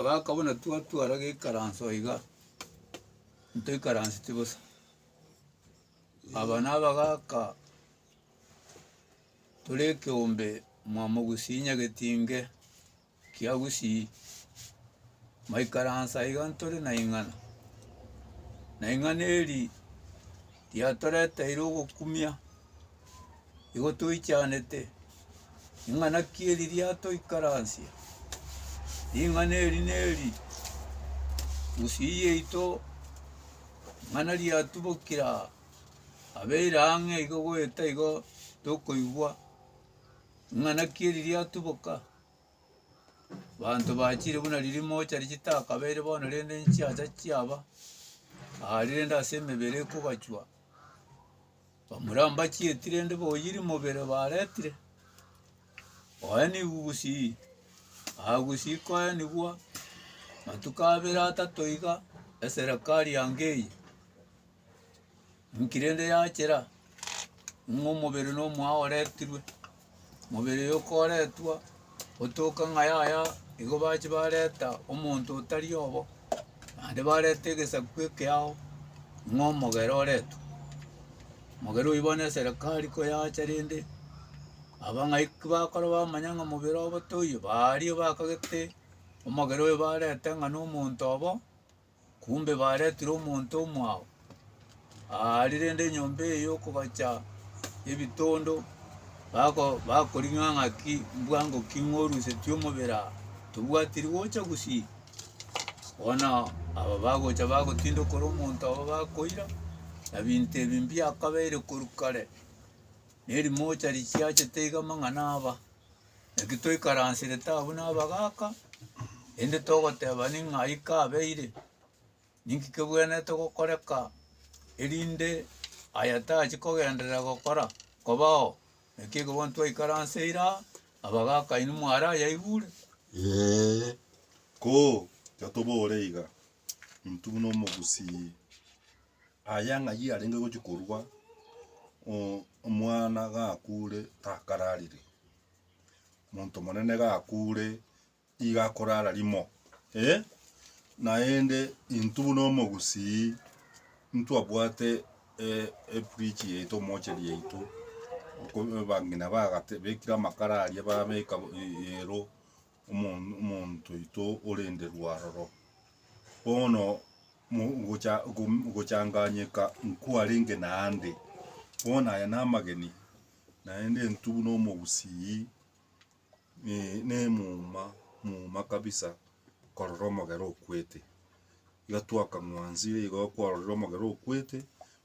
bagakabona twatwara gikaranso iga nto karansi tibusa aba nabagaka tureke ombe mwamo gusinya getinge kia gusi maikaransa iga ntore na ingana eri tiatorete irugo kumia igo tuichanete ingana kieri riato ikaransia ingana eri neri gusiye ito ngana riatubokira abeira ange igo gweta igo tokoigwa ngana kieri riatuboka bantu bachire buna riri mocha richitaka bere bono rende nchiacha chiaba renda semebere kugachwa bamuramba chietire nde boyiri mobere baretire oyani gusi agusi kwa ni gwa matukabera atatoiga eserakari yangei nkirende yachera mobere no mwaoretirwe mobere yokoretwa otoka ngaya igo bachi bareta omuntu utari obo ande barete gesakwe kyao ngomogero retu mogero ibone serikali ko yacha rende abanga ikbakoro bamanyanga mobero obo toyo bari bakagete omogero we barete ngano omuntu obo kumbe baretire omuntu omwao ari rende nyombe yo kubacha ebitondo bakoringa ngaki mbwango kingoruse tyomobera tubwatiri wocha gusi ona aba bagocha bagotindo koro omuntu aba bakoira abinte bimbi akabere kurukare neri mocha richiache teiga mangana aba ekitoi karansire tabu nabagaka ende togoteba ningaika abeire ninki kebwene togokoreka erinde ayatachi kogenderera gokora kobao ekego bonto ikaranseira abagaka inu mwara yaigure ko yatobore iga ntuno mogusi ayanga yi arenge gochikorwa omwana gakure takararire muntu monene gakure iga korara limo naende intuno mogusi ntu abwate preach yeto mocheri yeto ko bangina bagate bekira makarari abameka ero umuntu ito orende rwaroro bono guchanganyika nkuaringe naande bona ya namageni naende ntuno mogusi ne muma kabisa kororo gero kwete igatwaka mwanzire igo kororo gero kwete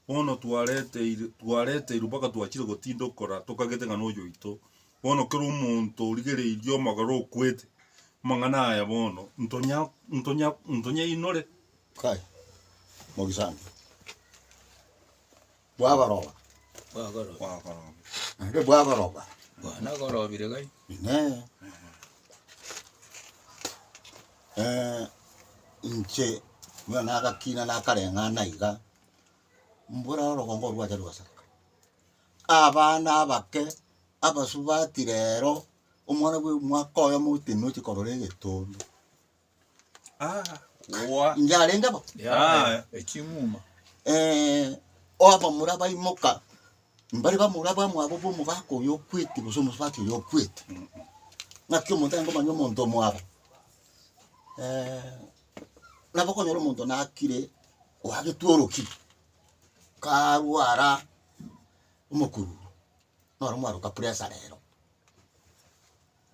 bono twarete irubaka twachire gotindo kora tokagete ngano yoito bono kero umuntu urigere iryo magaro kwete mangana ya bono ntonya inore kai mogisani bwagaroba ande bwagaroba bwana gorobire gai ne nche mwana agakina nakarenga naiga mbura rogongo rwaja rwasaka abana abake abasubati rero omwana bwe mwakoya mutino chikorore getondo wa njarenga ba ekimuma oba muraba imoka mbari ba muraba mwabo bo mugako yo kwete buso musfati yo kwete nakyo montango manyo monto mwaba nabako nyoro monto nakire wage tuoroki karuara umukuru noro mwaro ka presa rero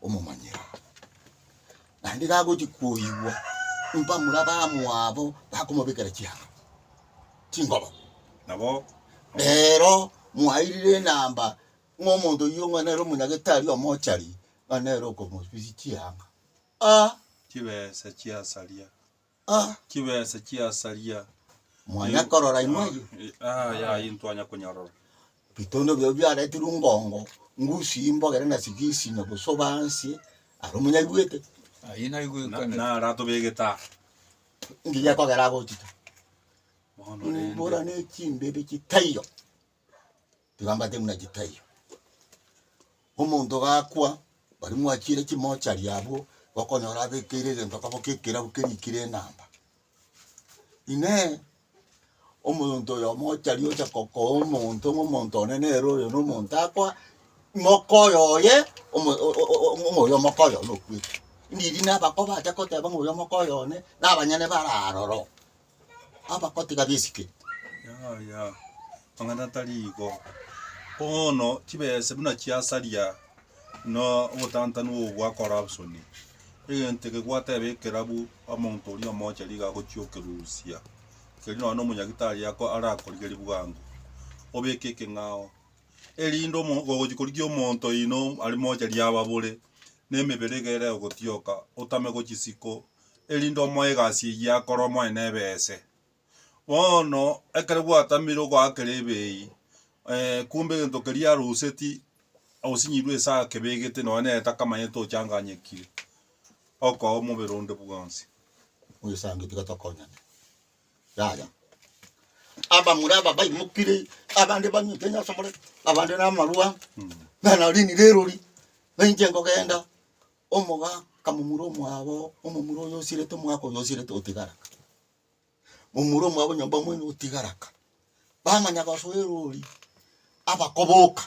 omumanyira nandi gago jikuyiwa umpa muraba mwabo bakomobekera cyane tingobo nabo rero muhairire namba ngomondo yonga nero munagetari omochari anero ko mosbisi cyanga kibesa kiasalia mwana korora imwe ya intwanya kunyorora bitondo byo byara turungongo ngusimbo gere na sigisi na busobansi arumunya gwete ayina igukana na rato begeta ngiya ko gara gotita bono bora ne chimbebe kitayo tugambate muna kitayo omuntu gakwa bari mwakire kimocha lyabo okonyora bekire gento kabokekera bukerikire namba ine omuntu yo mochari ocha koko omuntu onenero yo no muntu akwa mokoyoye omoyo mokoyo lokwita ndiri nabakoba atakoteba ngoyo mokoyo ne nabanyane bararoro abakotiga bisike ya angana taligo ono kibese buna kiasaria no butanta no bwa corruption egente ke gwatebe kerabu omuntu ori omochari ga gochiokerusia keri no munyagitari yako arakorigeri bwangu obekeke ngao elindo gogojikorigi omonto ino ali mochari ababure nemeberegere ogotioka otame gochisiko elindo moegasi yakoro moene bese wono ekere gwatamiro gwakerebei kumbe gento keria ruseti ausinyirwe sa kebegete none etakamanyeto changanyekire oko muberonde bwansi uyisange tikatokonyane yaya aba muraba bai mukire abande banyitenya somole abande na marua na lini lerori benjengo genda omoga kamumuro mwabo omumuro yosire to mwako yosire to tigaraka mumuro mwabo nyamba mwene utigaraka bamanya gasoerori abakoboka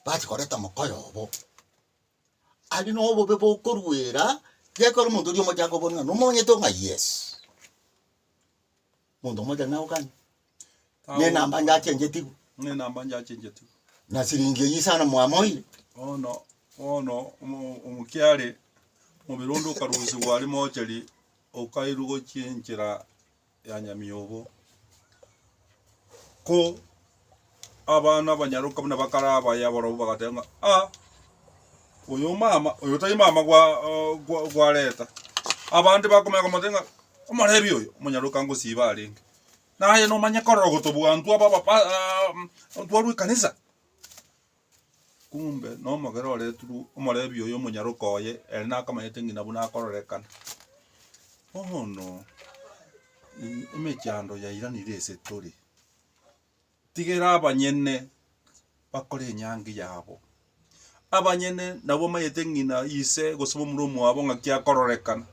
bati koreta mokoyobo ali no bo bebo korwera yakoro muntu dio mojago bona no monye to nga yes muntu moja nao kan ne namba nja chenjeti na siringi yisana mwamoire ono umukyale mubirondo karuzi wali mocheri okairugo chenjera ya nyamyobo ko abana banyaruka buna bakara abayaboro bagatenga uyu tayi mama gwa leta abandi bakomeka motenga omarebi uyu munyaruka ngo siba alinge naye no manya korogo to bwantu ababa ntwaru kanisa kumbe no magero letu omarebi uyu munyaruka oye elina kamayete ngina buna kororekana no emechando ya iranire setori tigera abanyene bakore nyangi yabo abanyene nabo mayete ngina ise gosomo murumu abo ngakia kororekana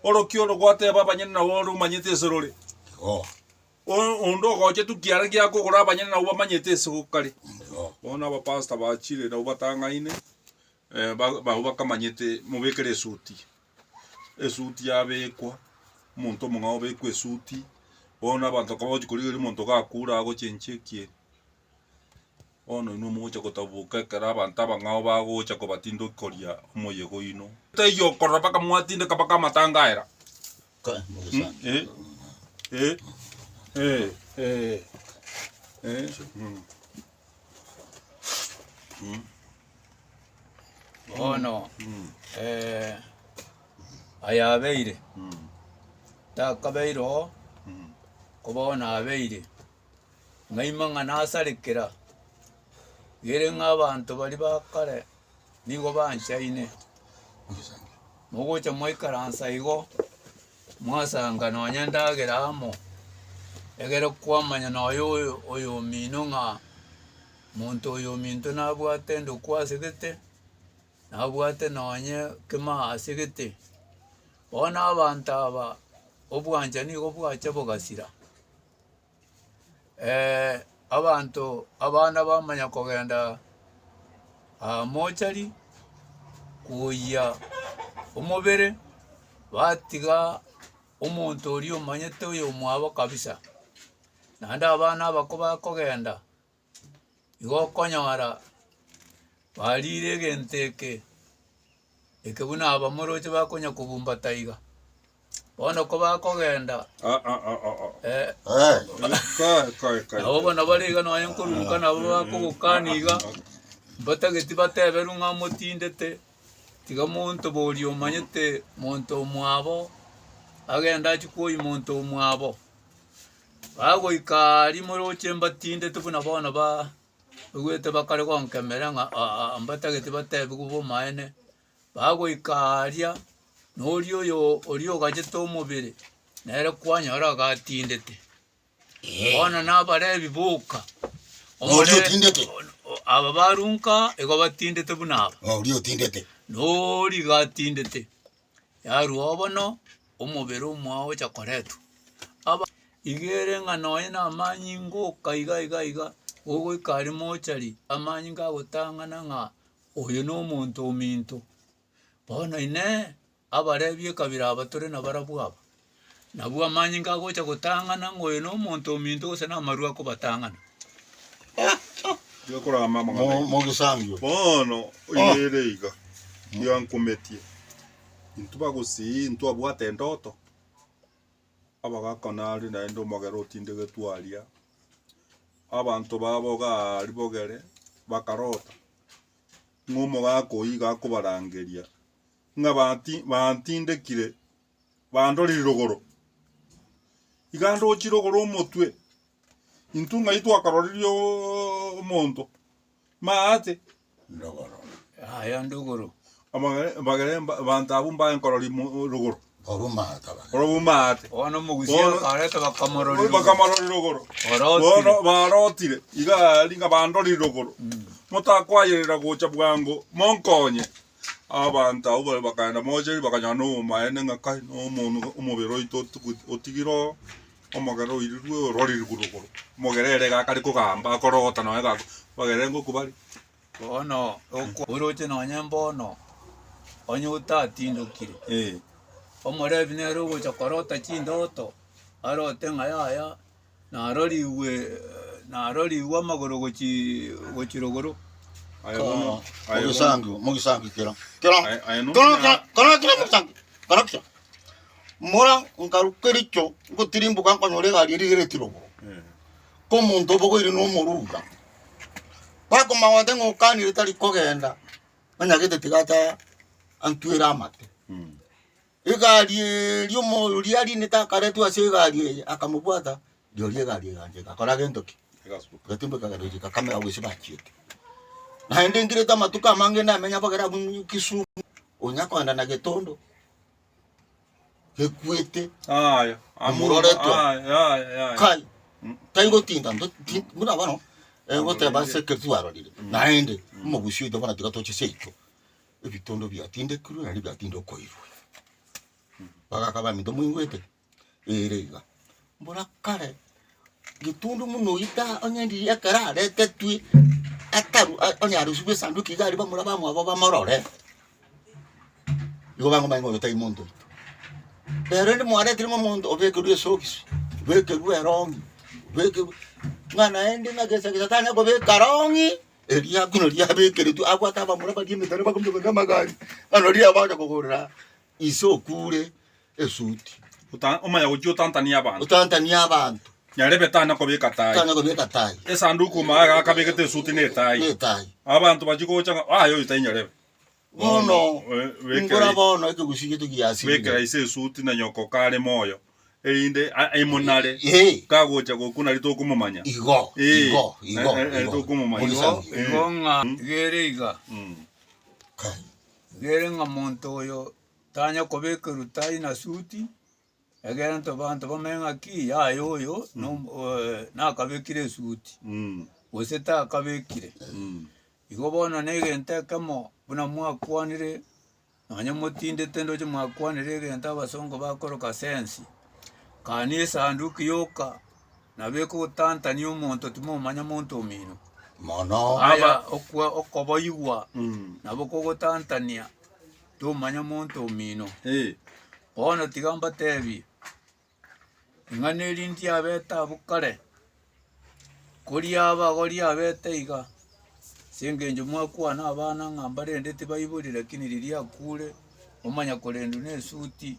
orokyo rogwate abanyene nabo rumanyete sorore ondo goje tukiara gya kugura abanyene nabo bamanyete sugukari bona aba pastor bachire nabo batangaine bakamanyete mubekere suti esuti yabekwa muntu mungao bekwe suti bona abantu kabaji kurigeri muntu gakura ago chenchekie ono ino mucha kotabuka kara abantu abangao bagocha kobatindo koria omoyego ino teyo korapa kamwatinde kapaka matangaera ka ono ayabeire takabeiro kubona abeire ngaimanga nasarekera gere ng'abantu bali bakare nigo banchaine mugocha moikaransa igo mwasanga nonya ndagera amo egere kwamanya noyo oyo mino nga muntu oyo minto nabwate ndokwasegete nabwate nonya kema asegete bona abantu aba obwanja nigo bwacha bogasira abantu abana bamanya kogenda mochari kuya umubere batiga umuntu ori omanyete oyo mwabo kabisa nanda abana bakoba kogenda igo konyara balire genteke ekebuna abamoroche bakonya kubumba taiga bona ko bakogenda abo bona bariga no ayenkuruka nabo bakugukaniga batageti bateberu nga mutindete tiga muntu boli omanyete muntu mwabo agenda chikuyi muntu mwabo bago ikari moroche mbatindete buna bona ba ugwete bakare konkemera nga ambatageti batebu kubo maene bago ikaria nori oyo gachete omubiri nere kwanyora gatindete bona nabarebi boka ori otindete aba barunka ego batindete bunaba ori otindete nori gatindete yarwa bono omubere omwao chakoretwa aba igere ng'ano ina amanyi ngoka iga ogo ikari mochari amanyi ngagotang'ana ng'a oyo no omonto ominto bono ine abarebie kabira abatore na barabu aba nabwo amanyi ngagocha gotang'ana ng'oyo no omonto ominto gose na amaru akobatang'ana Yokora mama Mogisangio. bono oyere iga yankometie intuba gusi intu abwate ndoto abagakanari na endo magero tinde getwalia abantu babo gari bogere bakarota ngomo gako iga kubarangeria ngabati bantindekire bandori rogoro igando chirogoro mutwe intunga itwa karoririo monto maate Ndogoro. aya ndogoro amagere bantabu mba enkorori rogoro Orumata. orobu maate ono mugusia kareta bakamorori bakamarori rogoro oroti bono barotire iga linga bandori rogoro mutakwayirira gocha bwango monkonye abantu abo bakanda moje bakanyana umaene ngakai no muntu umubero ito otigiro omogero irwe rori ruguruguru mogerere gakari kugamba akorota no ega bagere ngo kubari bono oroche nonya mbono onye utatindukire omorebi nero gocha korota chindoto arote ng'ayaya naroriwe amagoro gochirogoro Mogisangio kira. Kira. Mora nkarukericho ngotirimbuka nkonyore gari rigere tirogo. Ko muntu bogo iri no muruga. Bako mawande ngokani ritari kogenda. Banyagete tigata antuira amate. Igari ryo mo riari nitakaretu ase gari akamubwata ryo gari ganje gakora gentoki. Gatimbuka gari kamera wese bachiete. Na ndengire tamatuka mange na menya bagera kisu onyakwanda na getondo. Ekwete amuroreto kai taingo tinda muna bano ngote base kertuaro dile naende mubushyo do bana tigato cheseito ebitondo byatinde kuru na byatindo koirwe bagakaba mindo mwingwete erega mbona kare gitundu muno ita onyandi yakara rete twi ataru onyaru sube sanduki gari bamura bamwa bamorore igo bango mango taimondo pero ni mware tirimo mondo obeke sokisi beke ruerongi beke ngana endi na gesa tane go beke karongi elia kuno lia beke ritu agwata ba mura badie metare ba kumbe kama gari ano lia ba ko gora iso kure esuti omaya gocho tantania abantu nyare betana ko beka tai esanduku maga kabekete suti ne tai abantu bajikocha ayo itanyare bono ngora bono ekugushigito giasi beka ise suti na nyoko kare moyo erinde aimonare kagocha gokuna ritokumumanya igo ritokumumanya igonga gereiga gerenga monto oyo tanya kobeka rutai na suti egera nto bantu bamenga ki ayo no nakabekire suti oseta akabekire igo bono negente kamo buna mwakwanire nanya mutinde tendo je mwakwanire genta basongo bakoroka sensi kani sanduku yoka nabeko tanta ni omonto tumomanya monto omino mono aya okoboyigwa naboko gotantania tumanya monto omino bono tigamba tebi ngane linti abeta bukare koria abagori abete iga singenje mwakwana abana ngambare ndete bayiburi lakini lilia kule omanya kolendu ne suti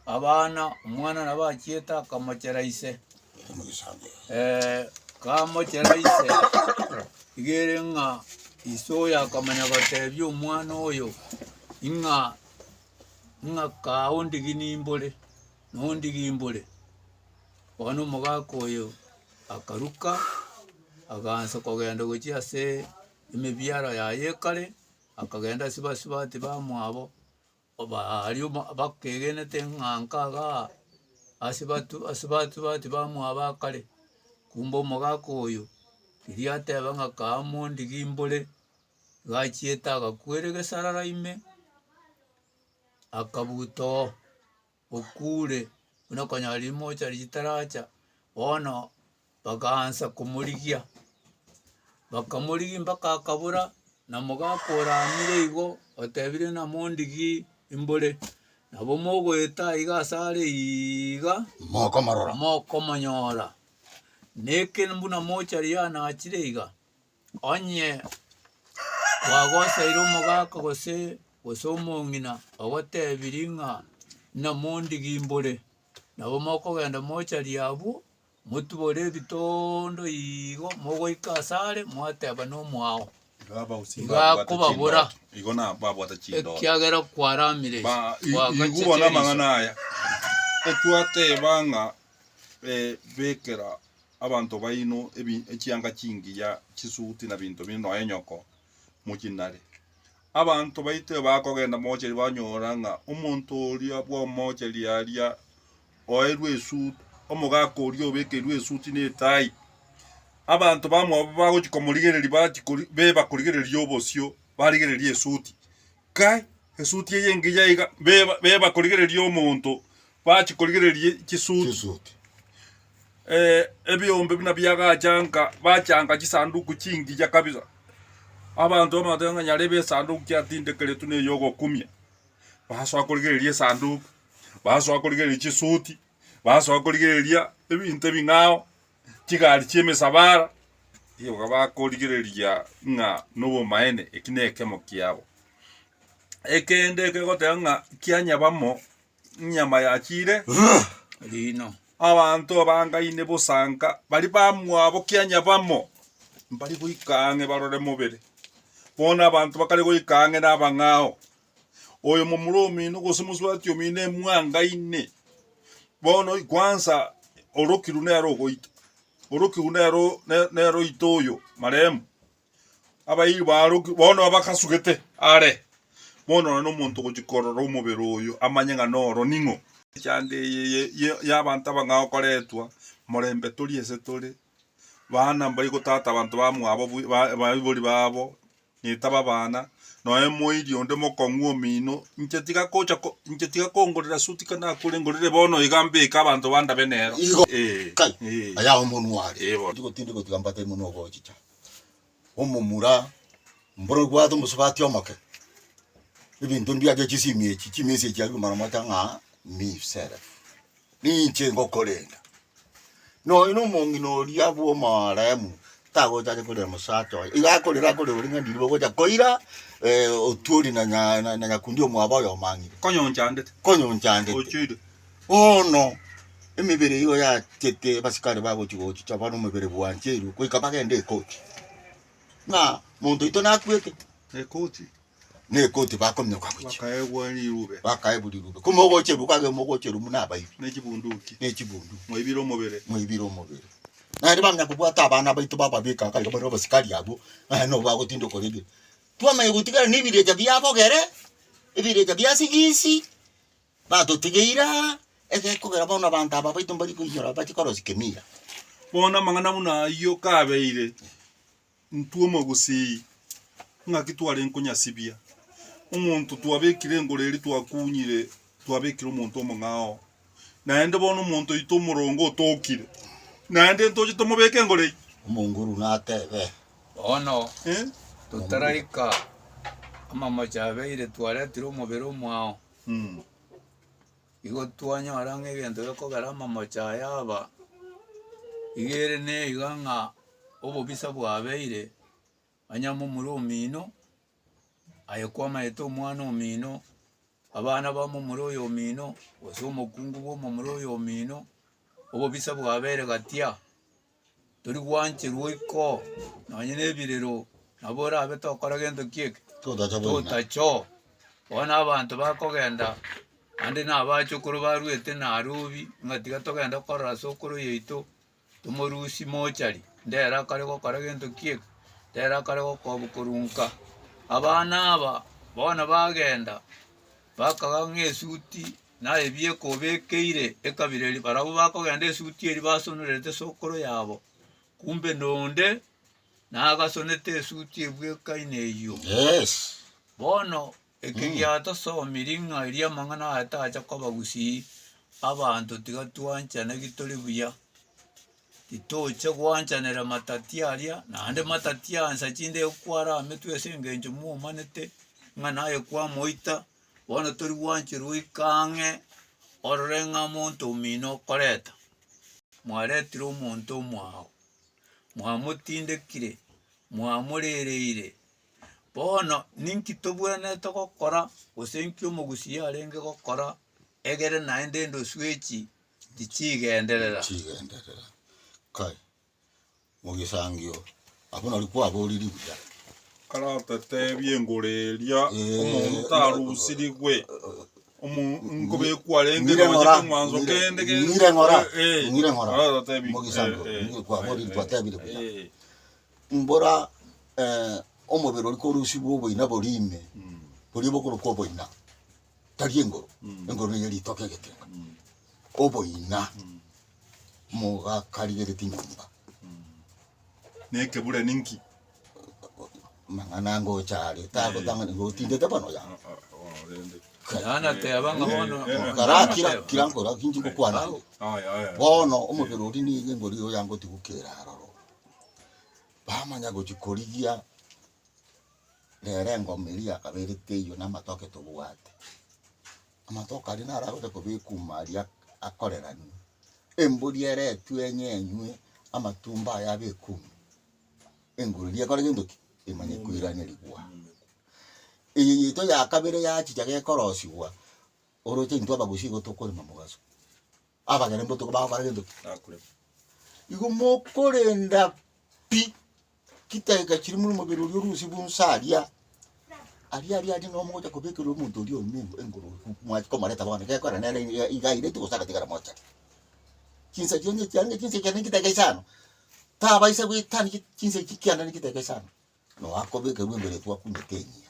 abana umwana nabachieta kamacheraise kamacheraise igerenga isoya kamanya batebye umwana oyo inga kaundi ginimbole nondi gimbole ono mugako oyo akaruka agansa kogenda gochi ase imibyara ya yekale akagenda sibati bamwabo oba aliyo bakegenete nkankaga asibatu bati bamwaba kale kumbo mugako oyo iliateba nga kamondi gimbole gachieta gakwere gesarara ime akabuto okule unakonya limocha litaracha bono bakaanza kumuligia bakamuligi mpaka akabura na mugakoramire igo otebire na mondigi imbole nabo mogweta iga sare iga moko manyora neke mbuna mocha liana achire iga onye wagosa iro mogaka gose gosomongina ogotebiringa na mondigi imbole nabo moko genda mocha liabu mutubore bitondo igo mogoika sare mwateba no mwao kubabura igona babwata chindo kyagera kwaramire igubona manganaya etwatebanga bekera abantu baino ekianga kingi ya kisuti na bintu bino enyoko mukinare abantu baite bakogenda mocheri banyoranga umuntu uri abwo mocheri aria oerwe esuti omugako uri obekerwe esuti ne tai abantu bamwe bagukikomuligereri beba kuligereri obosio baligereri esuti kai esuti yengi yaiga beba kuligereri omuntu bakikuligereri kisuti ebyombe bina byagacanga bacanga kisanduku kingi ya kabisa abantu amatanga nyarebe sanduku kyatindekere tune yogo kumya baswa kuligereri sanduku baswa kuligereri kisuti baswa kuligereri ebintu bingao kigali kyemesabara iyo bakoligereria nga nobo maene ekineke mokiabo ekende kegotanga kyanyabamo nyama ya chire lino abantu abangaine bosanka bali bamwabo kyanyabamo bali kuikange barore mobere bona abantu bakali kuikange nabangao oyo mumulumi nukosimuzwatyo mine mwangaine bono kwanza orokiru nero goita uruki nero itoyo maremu abayi baruki bono abakasugete are bono no muntu kugikorora umubere uyu amanyenga noro ningo cyande y'abantu abangao koretwa murembe turiese turi bana mbari gutata abantu bamwabo baburi babo nitaba bana no moiri onde mokonguo mino nchetiga kongorera suti kana kulengorere bono igambe kabantu banda benero kai aya umuntu wari tindi tigambate muno gochicha omumura mboro gwato musubati omake ibintu ndyaje kisimye kimese cyari maramata nga mi sera ninche ngokolenga no ino mongino lyabo maremu tago jaje kole musato igakolera kole ulinga ndiro goja koira oturi na kundio mwaba yo mangi konyonjande ochide no emibere yo ya tete basikare babo chigochi chabano mibere bwancheru kwikapaka ende coach na muntu itona kweke coach ne coach bakomye kwa kuchi bakaebuli rube kumogoche bukage mogocheru munaba ibi nekibundu mwibiro mobere na ndi bamya kubwata abana baitu baba bika kali bano basikari abo no bagotindo kolebe twama yugutikara nibireja byabogere ibireja byasigisi batotigeira kugera bona abantu aba baitu mbari kunyora batikorozi kemira bona mangana muna yo kabeire ntuomo gusi ngakitware nkunyasibia umuntu twabekire ngoreri twakunyire twabekire umuntu omungao naende bona umuntu itomurongo tokire naende ntoje tomubeke ngoreri umunguru natebe ono tutaraika amama chabeire twaretire umubere omwao igo twanyora ng'egento gekogera amama chayaba igere ne iganga obobisa bwabeire anyama omuri omino ayekwama ete omwana omino abana bamo omuri oyo omino gose omokungu bwomo omuri oyo omino obobisa bwabeire gatia tori gwancherwa iko nonye nebirero nabo orabe tokora gento kieke totacho bona abantu bakogenda ande nabachokoro barwete narubi ngatiga togenda korora sokoro yeito tumorusi mochari ndera kare gokora gento kieke ndera kare gokobukurunka abana aba bona bagenda bakaga ng'esuti naye ebieko bekeire ekabireri barabo bakogenda esuti eri basonorete sokoro yabo kumbe nonde nagasonete esuti ebwekaine iyo yes bono ekigiato so miringa iria mangana atacha kobagusi abantu tigatwanchane gitoli buya titoche gwanchanera matatiaria nande matatiansa chinde kwara ametwe sengenjo mu manete ngana ye kwa moita bona tori gwanchiru ikange orenga muntu mino koreta mwaretira omuntu mwao mwamutindekire mwamurereire bono ninki tobwene togokora osenki omogusi arenge gokora egere naende ndo swechi tichigenderera kai mugisangio abona alikuwa aboriri buya karatete byengoreria omuntu tarusiri gwe ngobe kwarenge no mwanzo kende ngire ngora mugisangio kwa aboriri twatabire buya mbora omubero liko rusibu boina borime bori bokoro ko boina tari engoro engoro ni yari tokegete oboina muga karigere tinyumba neke bure ninki mangana ngo chari ta ko tanga ngo tinde te pano ya ana te abanga bono karakira kirango ra kinji ko kwana bono omubero ri ni engoro yo yango tikukera roro bamanya go chikorigia lerengo milia kaberete yo na matoke to buate amatoka ari nara ko ko bikumaria akorerani emburi ere twenyenywe amatumba ya bekumi enguri ya kore ndoki imanye kuiranya ligwa iyi to ya kabere ya chichage korosiwa oroche ntwa bagusigo to kore mamugaso abagere mboto ko ba bare ndoki akure igo mokorenda pi kitaiga kiri muri mubiri uri rusi bunsaria ari no moja kubekero umuntu uri omengo engoro mwako mareta bana kekora nene igaire tukusaka tigara moja kinsa jonye cyane kinse cyane kitaiga isano taba isa gwitani kinse kikiana kitaiga isano no akobekero imbere twa kunyekenya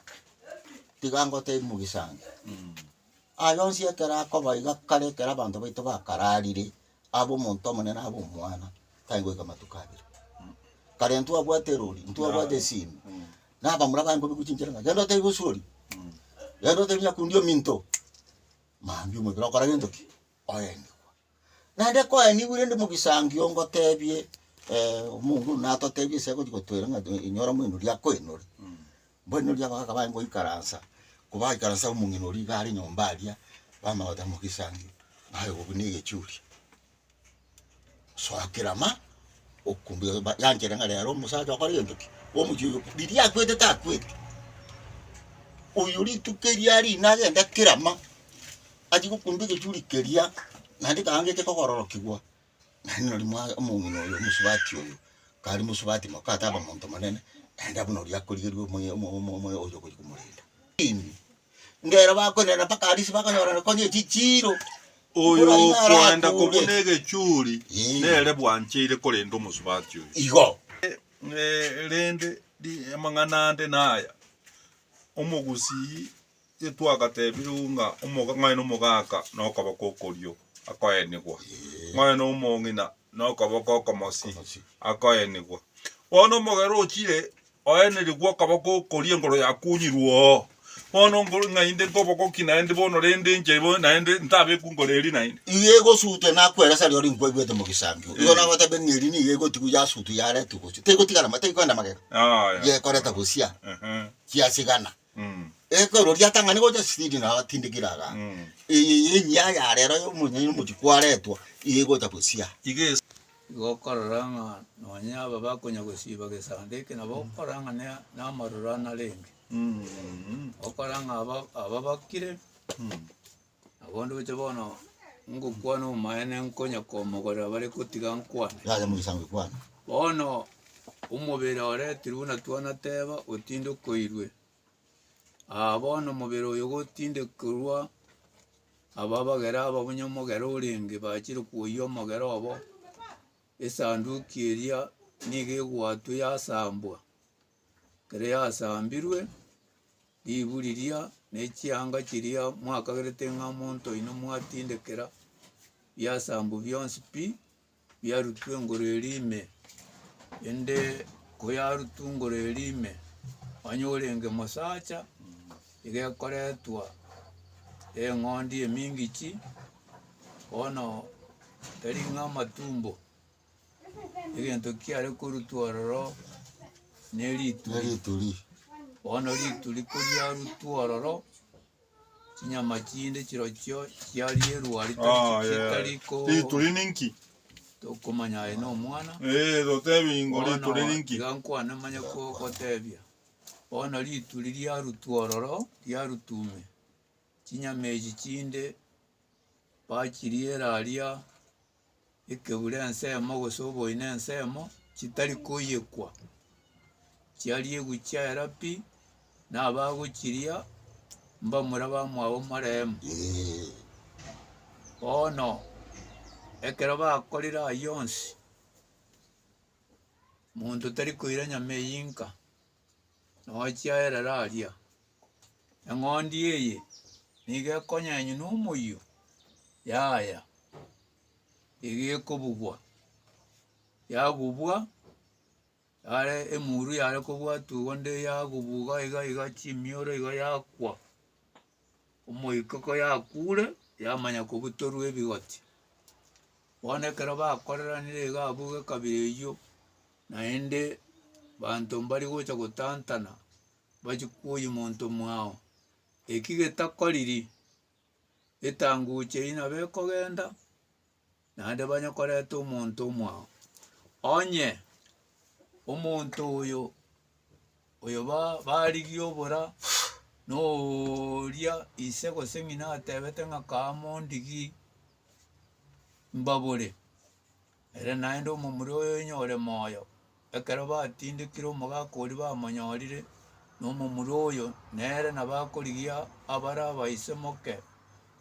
tigango te mugisanga ayonsi ekera koba kare kera bantu baito bakararire abo muntu monena abo mwana tango kamatukabira kare ntu abwate rori ntu abwate simu naba muraba ngo bikuchinjira ngendo te busuri yendo te nyakundio minto mambi mu bira kora ngendo ki oyeni nande ko eni burende mugisangio ngo tebie mungu nato tebie seko dikotwera nga inyora mu nduri akoinori bono lya baka bango ikaransa kuba ikaransa umunginori gari nyombalia bama wata mugisangio bayo bunige churi so akirama okumbi yanjera ngale yaro musaja akora yendoki omujuyo biri akwete takwete uyuri tukeria ari nagenda kirama aji kukumbike churi keria nandi kangete kokororo kigwa nani oli mwa omungino yo musubati oyo kali musubati makata aba muntu manene enda buno lya kurigerio moyo oyo ko kumurinda ngera bakonera paka ari sibakanyora konye chichiro oyo kwenda kubunege churi nere bwanchire korenda omusubati oyo igo rende di manganande naya omugusi yetwagatebirunga omuganga omugaka nokaba kokorio akoyenigwa mwana omongina nokaba kokomosi akoyenigwa ono mogero chire oyenirigwa kaba kokorie ngoro yakunyirwo ono ngoro ngainde koboko kinaende bono rende njebo naende ntabe kungoreri nainde yego sute nakweresa lyori ngwegwete mugisangio iyo nabata beniri ni yego tikuja sutu yare tukuchu tego tikana mate kwenda magero ye koreta kusia kiasigana eko rori atangani goja sidi na tindikiraga nya ya rero yo munye mujikwaretwa yego takusia iges gokoranga nonya baba kunya gusiba gesandeke na bokoranga na marurana lengi okoranga aba bakire abondo beche bono ngukwana umayene nkonya komogora bari kutiga nkwana yaje mugisangio kwana bono umubere oretiruna twana teba otinde koirwe abono mubere oyo gotinde kurwa ababagera ababunyamogera oringe bakire kuyo mogera obo esanduki eria nigegwatu yasambwa kere yasambirwe liburiria nechianga chiria mwakagerete nga muntu ino mwatindekera byasambu byonsi pi byarutwe ngoro elime ende koyarutu ngoro elime wanyolenge mosacha igekoretwa eng'ondi emingichi bono tari ng'a amatumbo egento kiare korutwa ororo na erituri bono rituri koriarutwa ororo chinyama chinde chirochio chiari erwari tariko rituri ninki tokomanya aye na omwana totebi ngo rituri ninki iga nkwane manya kotebia bono rituri riarutwa ororo riarutume chinyama echi chinde bachiriera aria ekebura ensemo gose oboine ensemo chitari koyekwa chiari egochiaera pi nabagochiria mbamura bamwabo maremu bono ekero bakorire ayio yonsi monto tari koira nyama eyinka nochiaerera aria eng'ondi eye niga ekonyenywa na omoyio yaya egekobugwa yagubwa yare emuru yare kobwatugwa nde yagubuga iga chimioro iga yakwa omoiko ko yakure yamanya kobutorwa ebigoti bono ekero bakoreranire iga abuge kabere eywo naende banto mbari gocha gotantana bachikoyi monto mwao eki getakoriri etanguche ina bekogenda naende banyakoreta omonto omwao onye omonto oyo barigia obora noria ise gose ng'ina atebete ng'a kaa mondigi mbabore ere naende omomura oyo enyore moyo ekero batindekire omogaka oria bamonyorire na omomura oyo nere nabakorigia abare abaise moke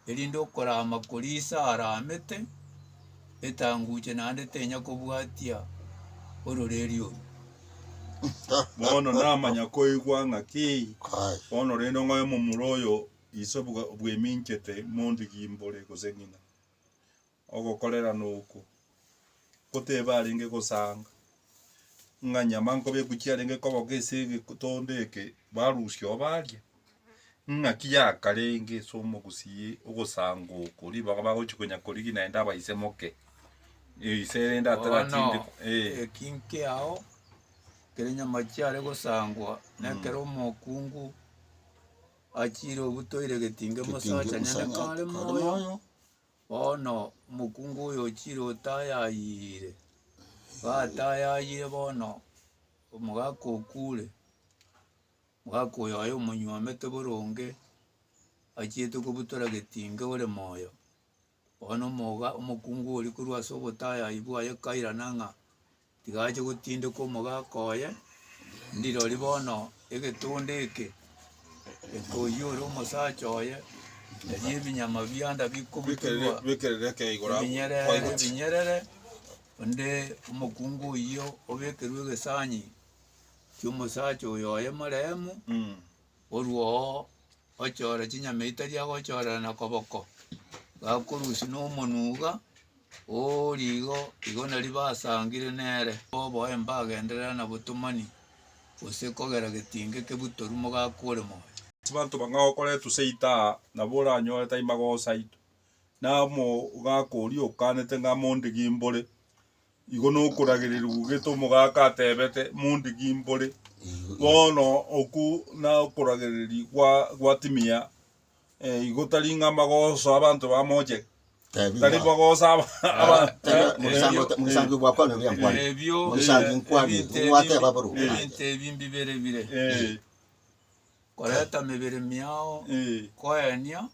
erinde okorama korisa aramete etanguche naende tenya kobwatia ororeri oru bono namanya koigwa ng'aki bono rende ng'oe omomura oyo ise bweminchete mondigi mbore gose ng'ina ogokorera noko goteba arenge gosanga ng'a nyama nkobeguchi arenge koboka ase egetonde eke barusio baria ng'aki yakarenge ase omogusie ogosanga oko ribaga bagochi konya korigi naende abaise moke ise rende ataratinde ekinke ao kere nyama chiare gosangwa nekero omokungu achire obutoire getinge mosacha nyane kare moyo bono omokungu oyo ochire otayayire batayayire bono omogaka okure omogaka oyo aye omonywamete boronge achiete kobutora getinge ore moyo bono omokungu ori korwa ase obotayayi bwaye kairana ng'a tigache gotindeka omogaka oye ndirori bono egetonde eke ekoyi ore omosacha oye eri ebinyama bianda bikobutorwa ebinyerere onde omokungu oyo obekerwa egesanyi kia omosacha oyo oye maremu orwo ochora chinyama etari agochorerana koboko gakorusi na omonuga igo nari basangire nere oboe mbagenderera na botomani gose kogera getinge kebutoru mogaka ore moyo banto bang'agokoretwa seita nabo oranyorete taima gosaito namo gaka oria okanete ng'a mondigi mbore igo nokoragereria gete omogaka atebete mondigi mbore bono oku nakoragereria gwatimia igo tari ng'a magoso abanto bamoche tari bagosa musangi bwakwa nobya nkwani musangi nkwani wateba buru ebinto ebi mbibere koreta mibere miao koenia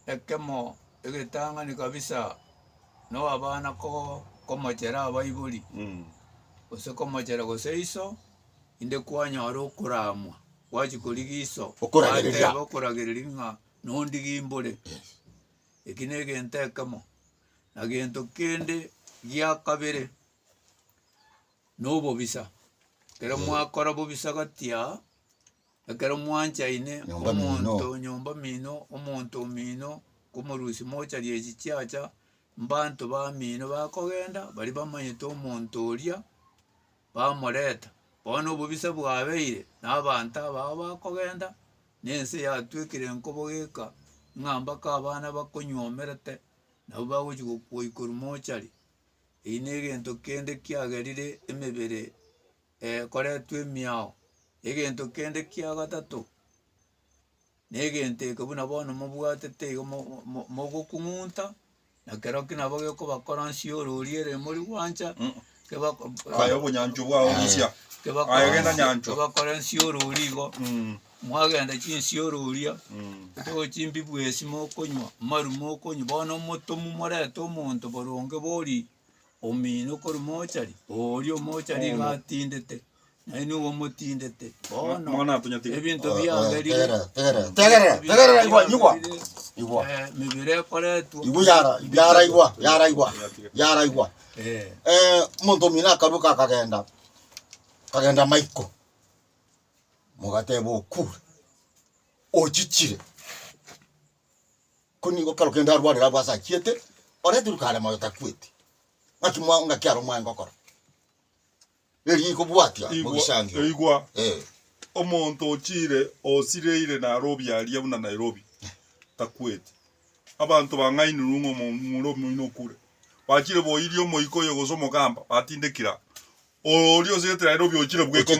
ekemo egetang'ani kabisa no abana komochera abaibori gose komochera gose iso inde kwanyora okoramwa gwachi korigia iso okoragereria ng'a nondigi mbore eki na egento ekemo na gento kende gia kabere na obobisa kero mwakora bobisa gatia ekero mwanchaine omonto nyomba mino omonto omino komorusi mocharia echi chiacha mbanto bamino bakogenda bari bamanyete omonto oria bamoreta bono obobisa bwabeire na abanto abao bakogenda nense yatwikire nkobo gika ng'amba ka abana bakonywomerete nabo bagochi gokwa iguru mochari eye na egento kende kiagerire emebere koretwa emiao egento kende kia gatato na egento eke buna bono mobwatete igo mogokung'unta na kero ki nabo gekobakora nsiorori ere mori gwancha Kaya obonyancho bwao busia. Ayagenda nyancho. kebakora nsiorori igo mwagenda chinsiororia tochimbi bwesi mokonywa maru mokonywa bono omotomu morete omonto boronge bori omino kori mochari orio mochari gatindete naini ugo motindete bono ebinto biagerire tegera igwa mibire ekoretwo yara igwa muntu mina akaruka akagenda maiko mugateba okure ochichire kunigo karo kenda rwarira bwasakiete oreturukare moyo takwete ngakimwanga kyaro mwango kora eri kubwatia mugisangi igwa omonto ochire osireire Nairobi aria buna Nairobi takwete abantu bangainuru ngo muno kure wachire boirio moiko yo gosomo kamba batindekira orio zete Nairobi ochire bweko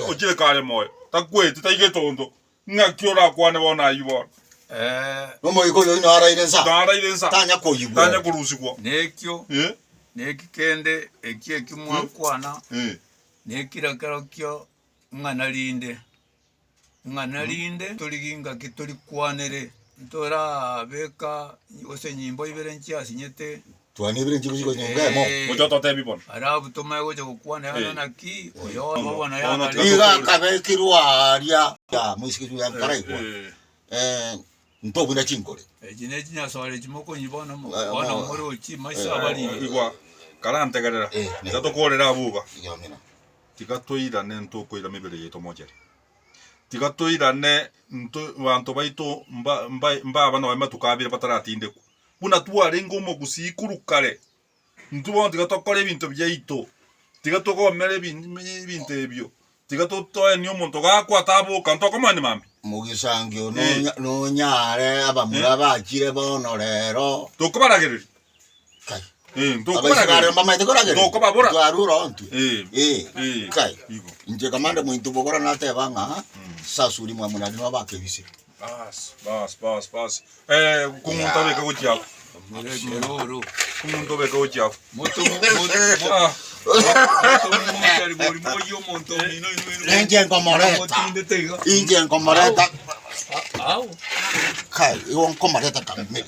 ochire kare moyo takwete taigetondo ngakiora kwane bona ayibona no moiko yo ino araire nsa tanya kurusikwa nekyo nekikende ekimwakwana nekira kero kyo ng'anarinde toriginga kitori kwanere ntora beka ose nyimbo ibere nchiasinyete twanibire nchiko nyongemo ojoto tebibona arabu tomago cyo kwana hano naki oyo babona yana iga kabekirwa aria ya musikiri ya karaikwa ntobuna chinkore ejine jinya sore chimoko nyibona bona muri ochi maisa bari igwa karantegerera gatokorera abuga tigatoirane ntokoira mibere yeto mojeri tigatoirane bantu baito mba bana bamatukabira bataratinde buna tuarengo mogusikurukare ntubona tigatokore ibintu byaito tigatokomere ibintu ebyo tigatotoye niyo muntu gakwa tabuka ntokomane mambi mugisangyo no nyare abamura bakire bono rero tokobaragereri kai ntokobaragereri mama itekoragere tokobabura twaruro ntu kai nje kamande muntu bogora natebanga sasuri mwa munadi no bakebise bas kumuntu beka gochiafu merero kumuntu beka gochiafu moto inje ngomoreta kai iwon komoreta kamile